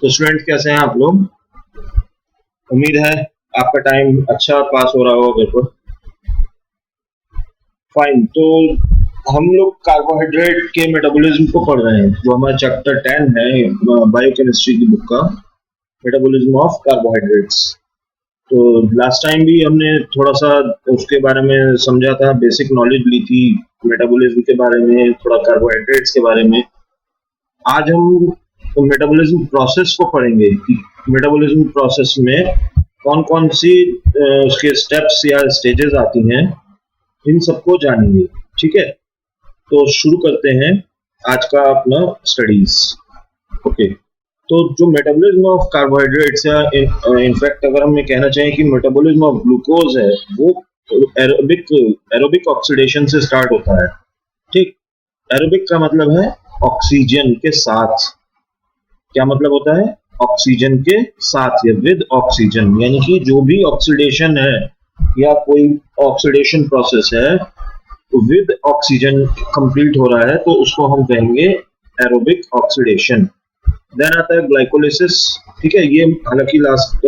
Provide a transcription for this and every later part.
तो स्टूडेंट कैसे हैं आप लोग? उम्मीद है आपका टाइम अच्छा पास हो रहा होगा पेपर। फाइन। तो हम लोग कार्बोहाइड्रेट के मेटाबॉलिज्म को पढ़ रहे हैं, जो हमारा चैप्टर 10 है बायोकेमिस्ट्री की बुक का, मेटाबॉलिज्म ऑफ कार्बोहाइड्रेट्स। तो लास्ट टाइम भी हमने थोड़ा सा उसके बारे में समझा था, बेसिक नॉलेज ली थी मेटाबॉलिज्म के बारे में, थोड़ा कार्बोहाइड्रेट्स के बारे में। आज हम मेटाबॉलिज्म प्रोसेस को पढ़ेंगे कि मेटाबॉलिज्म प्रोसेस में कौन कौन सी उसके स्टेप्स या स्टेजेस आती हैं, इन सबको जानेंगे। ठीक है, तो शुरू करते हैं आज का अपना स्टडीज। ओके, तो जो मेटाबॉलिज्म ऑफ कार्बोहाइड्रेट्स या इनफैक्ट अगर हम ये कहना चाहें कि मेटाबॉलिज्म ऑफ ग्लूकोज है, वो एरोबिक ऑक्सीडेशन से स्टार्ट होता है। ठीक, एरोबिक का मतलब है ऑक्सीजन के साथ। क्या मतलब होता है? ऑक्सीजन के साथ या विद ऑक्सीजन, यानी कि जो भी ऑक्सीडेशन है या कोई ऑक्सीडेशन प्रोसेस है विद ऑक्सीजन कंप्लीट हो रहा है, तो उसको हम कहेंगे एरोबिक ऑक्सीडेशन। देन आता है ग्लाइकोलिसिस। ठीक है, ये हालांकि लास्ट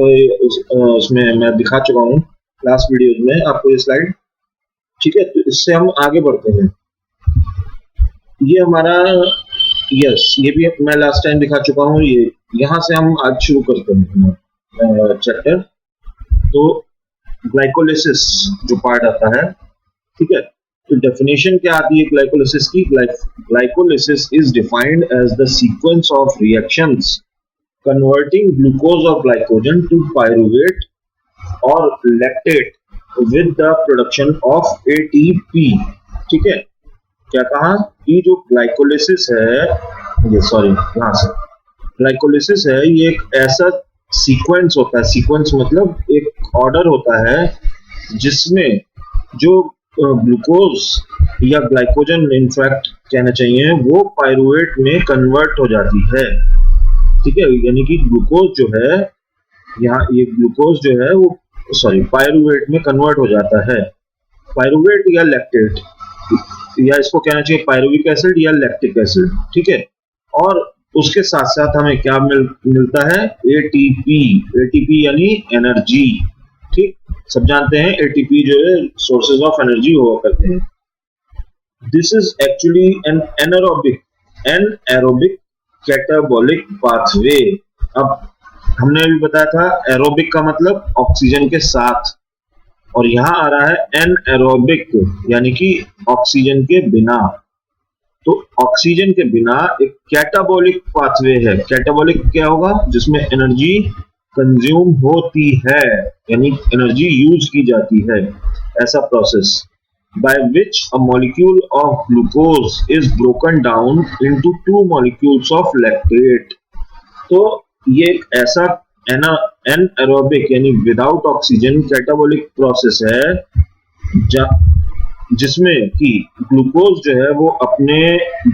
उसमें मैं दिखा चुका हूँ लास्ट वीडियो में आपको ये स्लाइड। ठीक है, तो इससे हम आगे बढ़ते हैं। ये हमारा ये भी मैं लास्ट टाइम दिखा चुका हूँ। ये यहाँ से हम आज शुरू करते हैं चैप्टर। तो ग्लाइकोलिसिस जो पार्ट आता है, ठीक है, तो डेफिनेशन क्या आती है ग्लाइकोलिसिस की? Glycolysis is defined as the sequence of reactions converting glucose और ग्लाइकोजन टू पायरुवेट और lactate with the production of ATP. ठीक है, क्या कहा कि जो ग्लाइकोलिसिस है, यहाँ से ग्लाइकोलिसिस है, ये एक ऐसा सीक्वेंस होता है। सीक्वेंस मतलब एक ऑर्डर होता है जिसमें जो ग्लूकोज या ग्लाइकोजन इनफैक्ट कहना चाहिए, वो पायरुवेट में कन्वर्ट हो जाती है। ठीक है, यानी कि ग्लूकोज जो है, यहाँ ये ग्लूकोज जो है वो पायरुवेट में कन्वर्ट हो जाता है। पायरुवेट या लैक्टेट, या इसको कहना चाहिए पायरुविक एसिड या लैक्टिक एसिड। ठीक है, और उसके साथ साथ हमें क्या मिलता है? एटीपी। एटीपी यानी एनर्जी। ठीक, सब जानते हैं एटीपी जो है सोर्सेज ऑफ एनर्जी हुआ करते हैं। This is actually an anaerobic catabolic pathway. अब हमने अभी बताया था एरोबिक का मतलब ऑक्सीजन के साथ, और यहाँ आ रहा है एनएरोबिक यानी कि ऑक्सीजन के बिना। तो ऑक्सीजन के बिना एक कैटाबॉलिक पाथवे है। कैटाबॉलिक क्या होगा? जिसमें एनर्जी कंज्यूम होती है, यानी एनर्जी यूज की जाती है, ऐसा process by which a molecule of glucose is broken down into 2 molecules of lactate. तो ये एक ऐसा एनएरोबिक यानी विदाउट ऑक्सीजन कैटाबॉलिक प्रोसेस है जिसमें कि ग्लूकोज जो है वो अपने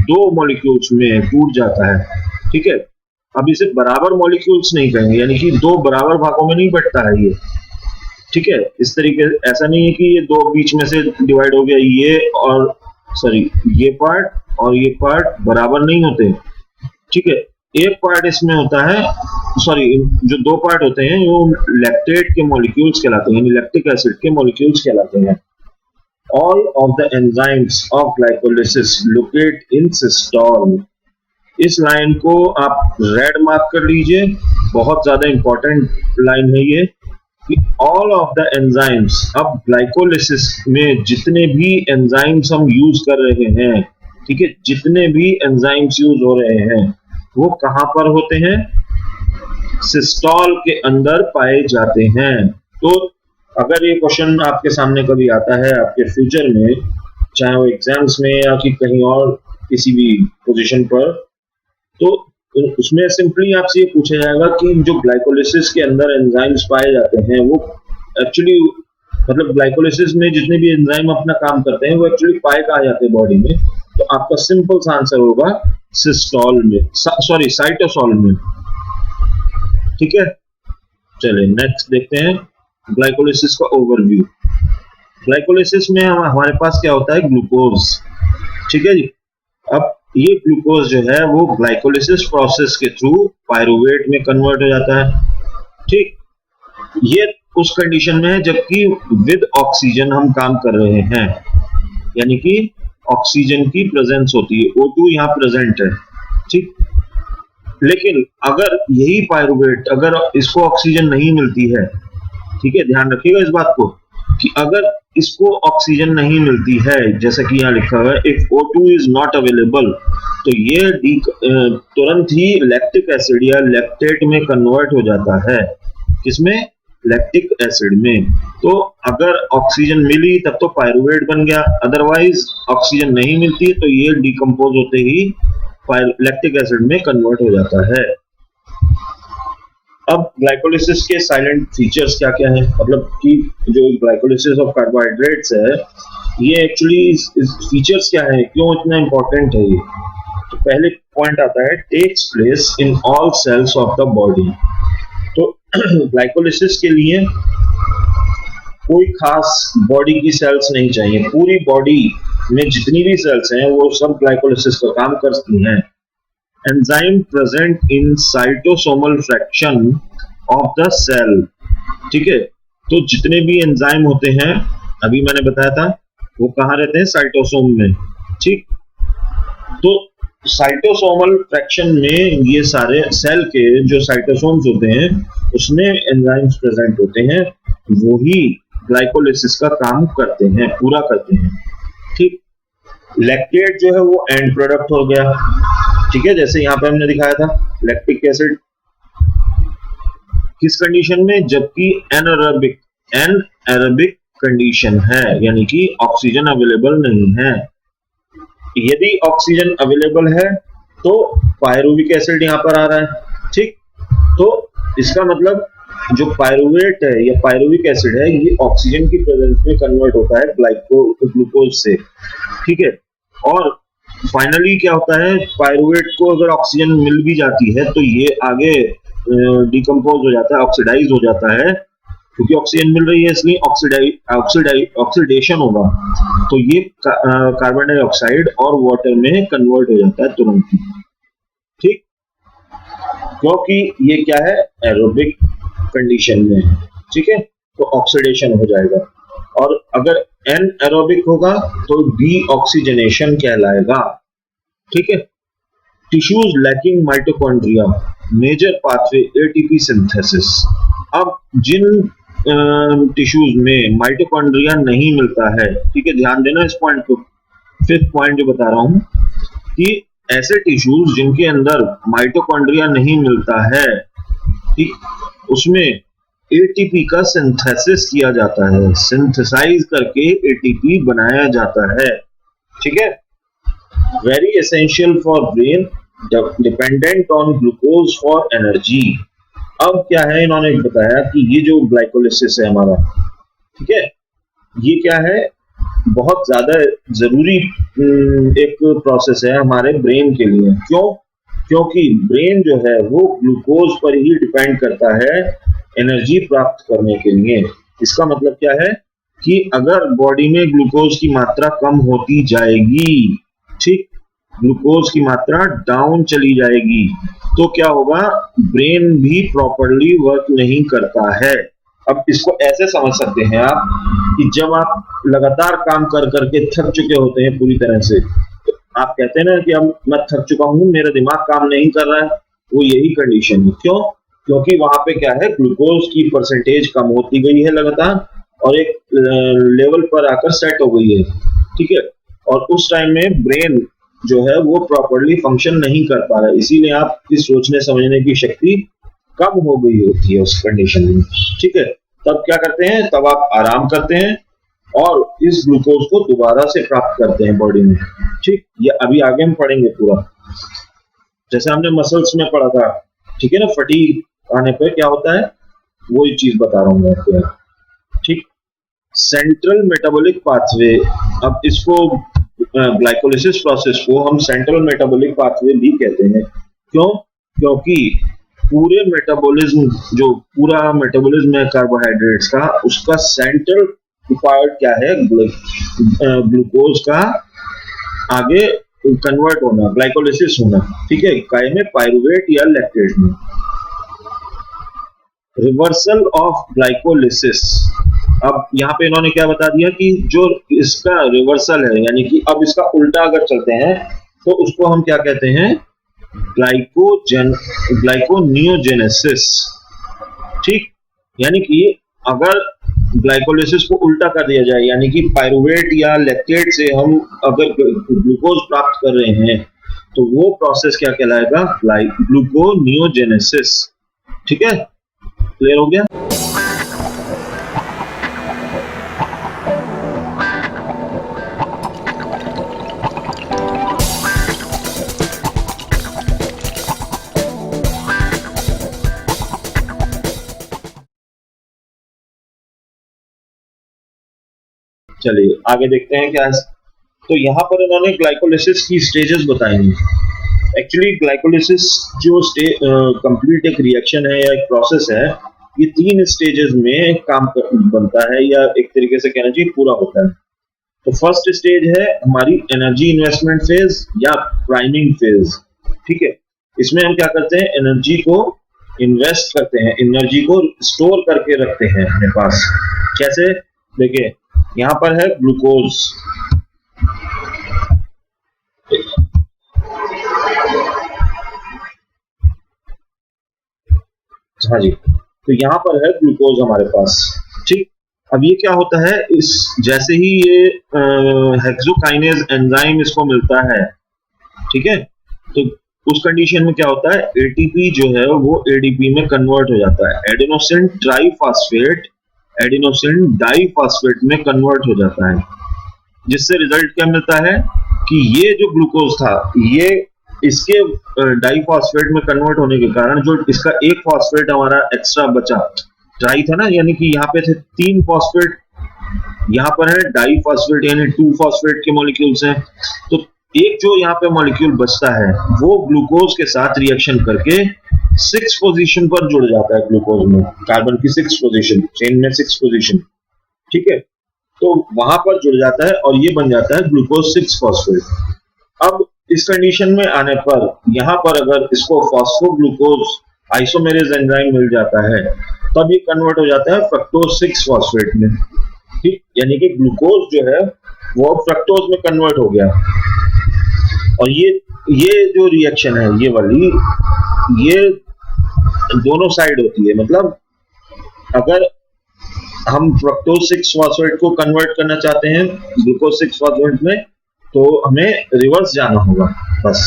2 मॉलिक्यूल्स में टूट जाता है। ठीक है, अब इसे बराबर मॉलिक्यूल्स नहीं कहेंगे, यानी कि 2 बराबर भागों में नहीं बटता है ये। ठीक है, इस तरीके ऐसा नहीं है कि ये 2 बीच में से डिवाइड हो गया, ये पार्ट और ये पार्ट बराबर नहीं होते। ठीक है, एक पार्ट इसमें होता है, जो 2 पार्ट होते हैं वो लैक्टेट के मॉलिक्यूल्स कहलाते हैं, यानी लैक्टिक एसिड के मॉलिक्यूल्स कहलाते हैं। All of the enzymes of glycolysis locate in systole। इस लाइन को आप रेड मार्क कर लीजिए, बहुत ज्यादा इंपॉर्टेंट लाइन है ये, कि all of the enzymes, अब ग्लाइकोलिसिस में जितने भी एंजाइम्स हम यूज कर रहे हैं, ठीक है, जितने भी एंजाइम्स यूज हो रहे हैं वो कहां पर होते हैं? सिस्टोल के अंदर पाए जाते हैं। तो अगर ये क्वेश्चन आपके सामने कभी आता है आपके फ्यूचर में, चाहे वो एग्जाम्स में या कि कहीं और किसी भी पोजीशन पर, तो उसमें सिंपली आपसे ये पूछा जाएगा कि जो ग्लाइकोलिसिस के अंदर एंजाइम्स पाए जाते हैं वो एक्चुअली, मतलब ग्लाइकोलिसिस में जितने भी एंजाइम अपना काम करते हैं वो एक्चुअली पाए कहाँ जाते हैं बॉडी में? तो आपका सिंपल सा आंसर होगा सिस्टोल में, साइटोसोल में। ठीक है, चलिए नेक्स्ट देखते हैं ग्लाइकोलिसिस का ओवरव्यू। ग्लाइकोलिसिस में हमारे पास क्या होता है? ग्लूकोज। ठीक है जी, अब ये ग्लूकोज जो है वो ग्लाइकोलिसिस प्रोसेस के थ्रू पायरुवेट में कन्वर्ट हो जाता है। ठीक, ये उस कंडीशन में है जबकि विद ऑक्सीजन हम काम कर रहे हैं, यानी कि ऑक्सीजन की प्रेजेंस होती है, O2 यहाँ प्रेजेंट है। ठीक, लेकिन अगर यही पायरुवेट, अगर इसको ऑक्सीजन नहीं मिलती है, ठीक है, ध्यान रखिएगा इस बात को कि अगर इसको ऑक्सीजन नहीं मिलती है, जैसा कि यहाँ लिखा हुआ है if O2 is not available, तो ये तुरंत ही लैक्टिक एसिड या लैक्टेट में कन्वर्ट हो जाता है। किसमें? लैक्टिक एसिड में। तो अगर ऑक्सीजन मिली तब तो पायरुवेट बन गया, अदरवाइज ऑक्सीजन नहीं मिलती तो ये डिकम्पोज होते ही लैक्टिक एसिड में कन्वर्ट हो जाता है। अब ग्लाइकोलिसिस के साइलेंट फीचर्स क्या क्या है, मतलब कि जो ग्लाइकोलिसिस ऑफ कार्बोहाइड्रेट्स है ये एक्चुअली फीचर्स क्या है, क्यों इतना इंपॉर्टेंट है ये। तो पहले पॉइंट आता है takes place in all cells of the body. तो ग्लाइकोलिसिस के लिए कोई खास बॉडी की सेल्स नहीं चाहिए, पूरी बॉडी में जितनी भी सेल्स हैं वो सब ग्लाइकोलिसिस का काम करती हैं। Enzyme present in cytosomal fraction of the cell. ठीक है, तो जितने भी एंजाइम होते हैं, अभी मैंने बताया था वो कहाँ रहते हैं? साइटोसोम में। ठीक, तो साइटोसोमल फ्रैक्शन में ये सारे सेल के जो साइटोसोम्स होते हैं उसमें एंजाइम्स प्रेजेंट होते हैं, वो ही ग्लाइकोलिसिस का काम करते हैं, पूरा करते हैं। ठीक, लैक्टेट जो है वो एंड प्रोडक्ट हो गया। ठीक है, जैसे यहाँ पे हमने दिखाया था लैक्टिक एसिड किस कंडीशन में? जबकि एनएरोबिक कंडीशन है, यानी कि ऑक्सीजन अवेलेबल नहीं है। यदि ऑक्सीजन अवेलेबल है तो पायरुविक एसिड यहाँ पर आ रहा है। ठीक, तो इसका मतलब जो पायरुवेट है या पायरुविक एसिड है ये ऑक्सीजन की प्रेजेंस में कन्वर्ट होता है ग्लूकोज से। ठीक है, और फाइनली क्या होता है, पायरुवेट को अगर ऑक्सीजन मिल भी जाती है तो ये आगे डिकम्पोज हो जाता है, ऑक्सीडाइज हो जाता है, क्योंकि ऑक्सीजन मिल रही है इसलिए ऑक्सीडेशन होगा तो ये कार्बन डाइऑक्साइड और वाटर में कन्वर्ट हो जाता है तुरंत ही। ठीक, क्योंकि ये क्या है? एरोबिक कंडीशन में। ठीक है, तो ऑक्सीडेशन हो जाएगा, और अगर एन एरोबिक होगा तो डी ऑक्सीजनेशन कहलाएगा। ठीक है, tissues lacking mitochondria major pathway ATP synthesis. अब जिन टिश्यूज में माइटोकॉन्ड्रिया नहीं मिलता है, ठीक है, ध्यान देना इस पॉइंट को, फिफ्थ पॉइंट जो बता रहा हूं कि ऐसे टिश्यूज जिनके अंदर माइटोकॉन्ड्रिया नहीं मिलता है, ठीक, उसमें एटीपी का सिंथेसिस किया जाता है, सिंथेसाइज करके एटीपी बनाया जाता है। ठीक है, very essential for brain, dependent on glucose for energy. अब क्या है, इन्होंने बताया कि ये जो ग्लाइकोलिसिस है हमारा, ठीक है, ये क्या है, बहुत ज्यादा जरूरी एक प्रोसेस है हमारे ब्रेन के लिए। क्यों? क्योंकि ब्रेन जो है वो ग्लूकोज पर ही डिपेंड करता है एनर्जी प्राप्त करने के लिए। इसका मतलब क्या है कि अगर बॉडी में ग्लूकोज की मात्रा कम होती जाएगी, ठीक, ग्लूकोज की मात्रा डाउन चली जाएगी, तो क्या होगा, ब्रेन भी प्रॉपरली वर्क नहीं करता है। अब इसको ऐसे समझ सकते हैं आप कि जब आप लगातार काम कर करके थक चुके होते हैं पूरी तरह से, तो आप कहते हैं ना कि अब मैं थक चुका हूं, मेरा दिमाग काम नहीं कर रहा है, वो यही कंडीशन है। क्यों? क्योंकि वहां पे क्या है, ग्लूकोज की परसेंटेज कम होती गई है लगातार और एक लेवल पर आकर सेट हो गई है। ठीक है, और उस टाइम में ब्रेन जो है वो प्रॉपरली फंक्शन नहीं कर पा रहा है, इसीलिए आपकी सोचने समझने की शक्ति कम हो गई होती है उस कंडीशन में। ठीक है, तब क्या करते हैं, तब आप आराम करते हैं और इस ग्लूकोज को दोबारा से प्राप्त करते हैं बॉडी में। ठीक, ये अभी आगे हम पढ़ेंगे पूरा, जैसे हमने मसल्स में पढ़ा था। ठीक है ना, फटीग आने पर क्या होता है, वो ही चीज बता रहा हूँ मैं आपको। ठीक, सेंट्रल मेटाबॉलिक पाथवे, अब इसको ग्लाइकोलिसिस प्रोसेस को हम सेंट्रल मेटाबॉलिक पाथवे भी कहते हैं। क्यों? क्योंकि पूरे मेटाबॉलिज्म, जो पूरा मेटाबॉलिज्म है कार्बोहाइड्रेट्स का, उसका सेंट्रल पार्ट क्या है, ग्लूकोज का आगे कन्वर्ट होना, ग्लाइकोलिसिस होना, ठीक है, काय में, पायरुवेट या लैक्टेट में। रिवर्सल ऑफ ग्लाइकोलिसिस, अब यहाँ पे इन्होंने क्या बता दिया कि जो इसका रिवर्सल है, यानी कि अब इसका उल्टा अगर चलते हैं तो उसको हम क्या कहते हैं, ग्लाइकोनियोजेनेसिस, ठीक। यानी कि अगर ग्लाइकोलिसिस को उल्टा कर दिया जाए, यानी कि पायरुवेट या लैक्टेट से हम अगर ग्लूकोज प्राप्त कर रहे हैं तो वो प्रोसेस क्या कहलाएगा, ग्लूकोनियोजेनेसिस, ठीक है, क्लियर हो गया। चलिए आगे देखते हैं क्या है। तो यहाँ पर इन्होंने ग्लाइकोलिसिस की स्टेजेस बताई हैं। एक्चुअली ग्लाइकोलिसिस जो कंप्लीट एक रिएक्शन है या एक प्रोसेस है, ये 3 स्टेजेस में काम बनता है, या एक तरीके से कहना चाहिए पूरा होता है। तो फर्स्ट स्टेज है हमारी एनर्जी इन्वेस्टमेंट फेज या प्राइमिंग फेज, ठीक है। इसमें हम क्या करते हैं, एनर्जी को इन्वेस्ट करते हैं, एनर्जी को स्टोर करके रखते हैं अपने पास। कैसे, देखिए यहाँ पर है ग्लूकोज, हाँ जी, तो यहाँ पर है ग्लूकोज हमारे पास, ठीक। अब ये क्या होता है, इस जैसे ही ये हेक्सोकाइनेज एंजाइम इसको मिलता है, ठीक है, तो उस कंडीशन में क्या होता है, एटीपी जो है वो एडीपी में कन्वर्ट हो जाता है, एडेनोसिन ट्राइफॉस्फेट एडिनोसिन डाइफॉस्फेट में कन्वर्ट हो जाता है, जिससे रिजल्ट क्या मिलता है कि ये जो ग्लूकोज था, ये इसके डाइफॉस्फेट में कन्वर्ट होने के कारण जो इसका एक फॉस्फेट हमारा एक्स्ट्रा बचा, ट्राई था ना, यानी कि यहाँ पे थे 3 फॉस्फेट, यहाँ पर है डाइफॉस्फेट यानी 2 फॉस्फेट के मॉलिक्यूल्स हैं। तो एक जो यहाँ पे मॉलिक्यूल बचता है वो ग्लूकोज के साथ रिएक्शन करके 6 पोजीशन पर जुड़ जाता है, ग्लूकोज में कार्बन की 6 पोजीशन, चेन में 6 पोजीशन, ठीक है, तो वहां पर जुड़ जाता है और ये बन जाता है ग्लूकोज 6 फॉस्फेट। अब इस कंडीशन में आने पर यहाँ पर अगर इसको फॉस्फोग्लूकोज आइसोमेरेज एंजाइम मिल जाता है, तब ये कन्वर्ट हो जाता है फ्रक्टोज 6 फॉस्फेट में, ठीक, यानी कि ग्लूकोज जो है वो फ्रक्टोज में कन्वर्ट हो गया। और ये जो रिएक्शन है, ये वाली, ये दोनों साइड होती है, मतलब अगर हम फ्रक्टोज 6 फॉस्फेट को कन्वर्ट करना चाहते हैं ग्लूकोज 6 फॉस्फेट में, तो हमें रिवर्स जाना होगा बस,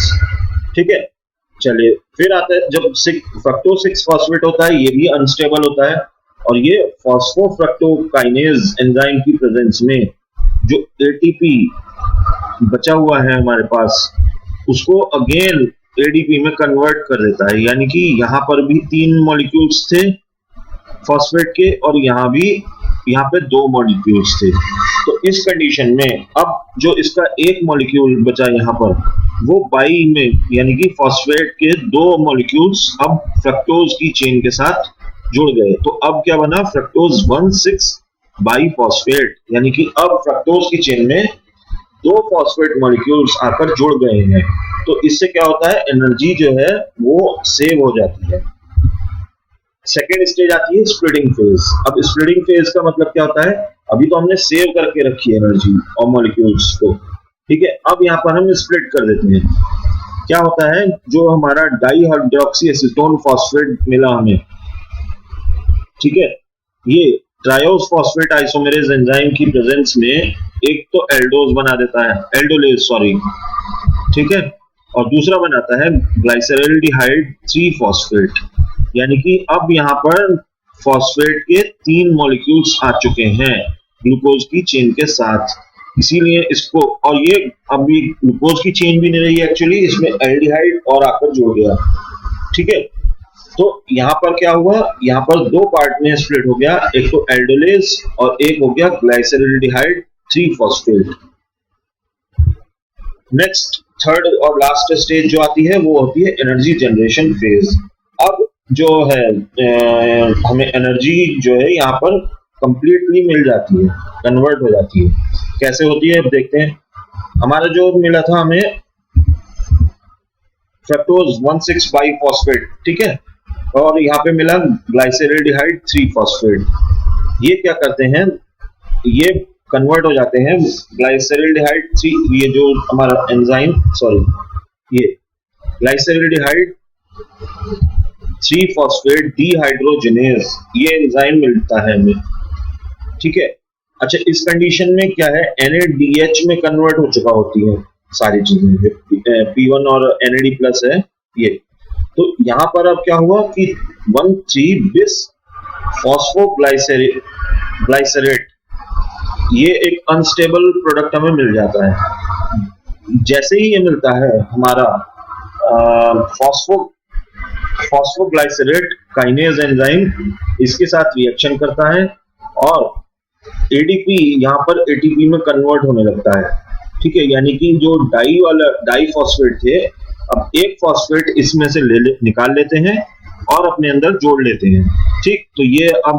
ठीक है। चलिए फिर आता है जब फ्रक्टोज 6 फॉस्फेट होता है, ये भी अनस्टेबल होता है, और ये फॉस्फोफ्रक्टोकाइनेज एंजाइम की प्रेजेंस में जो एटीपी बचा हुआ है हमारे पास, उसको अगेन एडीपी में कन्वर्ट कर देता है, यानी कि यहाँ पर भी 3 मॉलिक्यूल्स थे फॉस्फेट के, और यहाँ पे 2 मॉलिक्यूल्स थे। तो इस कंडीशन में अब जो इसका एक मॉलिक्यूल बचा यहाँ पर, वो बाई में, यानी कि फॉस्फेट के 2 मॉलिक्यूल्स अब फ्रक्टोज की चेन के साथ जुड़ गए। तो अब क्या बना, फ्रक्टोज 1,6 बाई फॉस्फेट, यानी कि अब फ्रक्टोज की चेन में 2 फॉस्फेट मॉलिक्यूल्स आकर जुड़ गए हैं। तो इससे क्या होता है, एनर्जी जो है वो सेव हो जाती है। सेकेंड स्टेज आती है स्प्लिटिंग फेज। अब स्प्लिटिंग फेज का मतलब क्या होता है, अभी तो हमने सेव करके रखी है एनर्जी और मॉलिक्यूल्स को, ठीक है, अब यहाँ पर हम स्प्लिट कर देते हैं। क्या होता है, जो हमारा डाइहाइड्रोक्सी एसीटोन फॉस्फेट मिला हमें, ठीक है, ये ट्रायोज फॉस्फेट आइसोमेरेज एंजाइम की प्रेजेंस में एक तो एल्डोज बना देता है, एल्डोलेज सॉरी, ठीक है, और दूसरा बनाता है ग्लाइसरल्डिहाइड 3 फॉस्फेट, यानी कि अब यहाँ पर फॉस्फेट के 3 मॉलिक्यूल्स आ चुके हैं ग्लूकोज की चेन के साथ, इसीलिए इसको, और ये अब ये ग्लूकोज की चेन भी नहीं रही है एक्चुअली, इसमें एल्डिहाइड और आकर जुड़ गया, ठीक है। तो यहाँ पर क्या हुआ, यहाँ पर 2 पार्ट में स्प्लिट हो गया, एक तो एल्डोलेज और एक हो गया ग्लाइसरल्डिहाइड 3 फॉस्फेट। नेक्स्ट थर्ड और लास्ट स्टेज जो आती है वो होती है एनर्जी जनरेशन फेज। अब जो है हमें एनर्जी जो है यहाँ पर कंप्लीटली मिल जाती है, कन्वर्ट हो जाती है। कैसे होती है अब देखते हैं। हमारा जो मिला था हमें फ्रक्टोज 1,6 बाइफॉस्फेट, ठीक है, और यहाँ पे मिला ग्लाइसरेल्डिहाइड 3 फॉस्फेट। ये क्या करते हैं, ये कन्वर्ट हो जाते हैं ग्लाइसरेल्डिहाइड 3, ये जो हमारा एंजाइम, सॉरी, ये ग्लाइसरेल्डिहाइड 3 फॉस्फेट डीहाइड्रोजिनेज, ये एंजाइम मिलता है हमें, ठीक है। अच्छा, इस कंडीशन में क्या है, NADH में कन्वर्ट हो चुका होती है सारी चीजें, P1 और NAD प्लस है ये। तो यहाँ पर अब क्या हुआ कि 1,3 बिस फॉस्फोग्लाइसरेट, ये एक अनस्टेबल प्रोडक्ट हमें मिल जाता है। जैसे ही ये मिलता है हमारा फॉस्फोग्लाइसरेट काइनेज एंजाइम इसके साथ रिएक्शन करता है और ADP यहाँ पर ATP में कन्वर्ट होने लगता है, ठीक है। यानी कि जो डाई फॉस्फेट थे, अब एक फॉस्फेट इसमें से निकाल लेते हैं और अपने अंदर जोड़ लेते हैं, ठीक। तो ये अब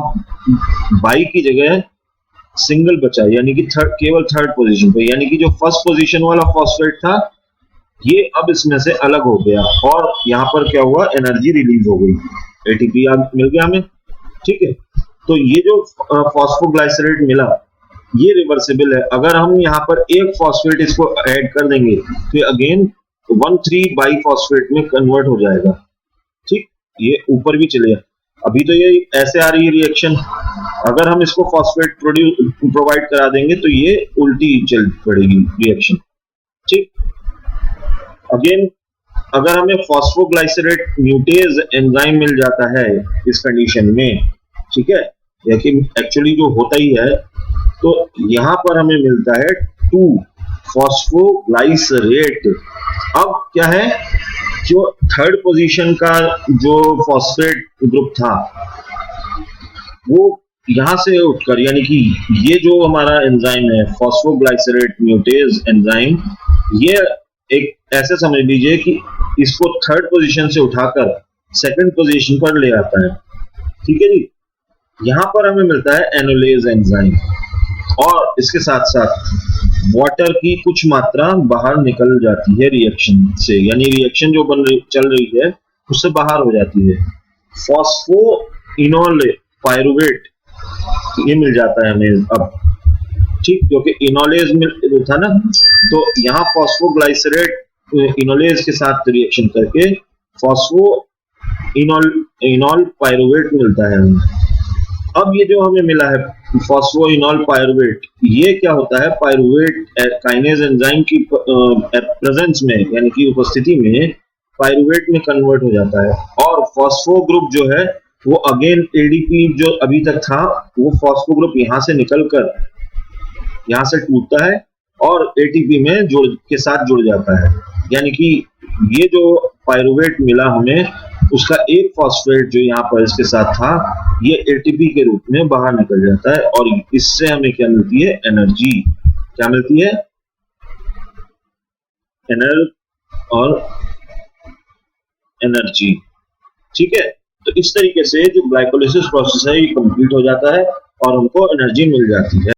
बाई की जगह सिंगल बचा, यानी कि केवल थर्ड पोजीशन पे, यानी कि जो फर्स्ट पोजीशन वाला फॉस्फेट था ये अब इसमें से अलग हो गया और यहाँ पर क्या हुआ, एनर्जी रिलीज हो गई, ATP मिल गया हमें, ठीक है। तो ये जो फॉस्फोग्लाइसरेट मिला ये रिवर्सिबल है। अगर हम यहाँ पर एक फॉस्फेट इसको ऐड कर देंगे तो अगेन 1,3 बाइफॉस्फेट में कन्वर्ट हो जाएगा, ठीक। ये ऊपर भी चलेगा। अभी तो ये ऐसे आ रही है रिएक्शन, अगर हम इसको फॉस्फेट प्रोवाइड करा देंगे तो ये उल्टी चल पड़ेगी रिएक्शन, ठीक। अगेन अगर हमें फॉस्फोग्लाइसरेट म्यूटेज एंजाइम मिल जाता है इस कंडीशन में, ठीक है, लेकिन एक्चुअली जो होता ही है, तो यहाँ पर हमें मिलता है 2 फॉस्फोग्लाइसरेट। अब क्या है, जो थर्ड पोजीशन का जो फॉस्फेट ग्रुप था वो यहां से उठकर, यानी कि ये जो हमारा एंजाइम है फॉस्फोग्लाइसरेट म्यूटेज एंजाइम, ये एक ऐसे समझ लीजिए कि इसको थर्ड पोजीशन से उठाकर सेकंड पोजीशन पर ले आता है, ठीक है जी। यहां पर हमें मिलता है एनोलेज एंजाइम और इसके साथ साथ वाटर की कुछ मात्रा बाहर निकल जाती है रिएक्शन से, यानी रिएक्शन जो चल रही है उससे बाहर हो जाती है। फॉस्फोइनोल पायरुवेट ये मिल जाता है हमें अब, ठीक, क्योंकि इनोलेज था ना, तो यहाँ फॉस्फोग्लाइसरेट इनोलेज के साथ रिएक्शन करके फॉस्फोइनोल पायरुवेट मिलता है हमें। अब ये जो हमें मिला है फॉस्फोइनोल पायरुवेट, ये क्या होता है, पायरुवेट काइनेज एंजाइम की प्रेजेंस में, यानी कि उपस्थिति में पायरुवेट में कन्वर्ट हो जाता है और फॉस्फो ग्रुप जो है वो अगेन ADP जो अभी तक था वो फॉस्फो ग्रुप यहाँ से निकलकर यहाँ से टूटता है और ATP में के साथ जुड़ जाता है। यानी कि ये जो पायरुवेट मिला हमें, उसका एक फॉस्फेट जो यहाँ पर इसके साथ था ये ATP के रूप में बाहर निकल जाता है और इससे हमें क्या मिलती है, एनर्जी। क्या मिलती है, एनर्जी, ठीक है। तो इस तरीके से जो ग्लाइकोलिसिस प्रोसेस है ये कंप्लीट हो जाता है और हमको एनर्जी मिल जाती है।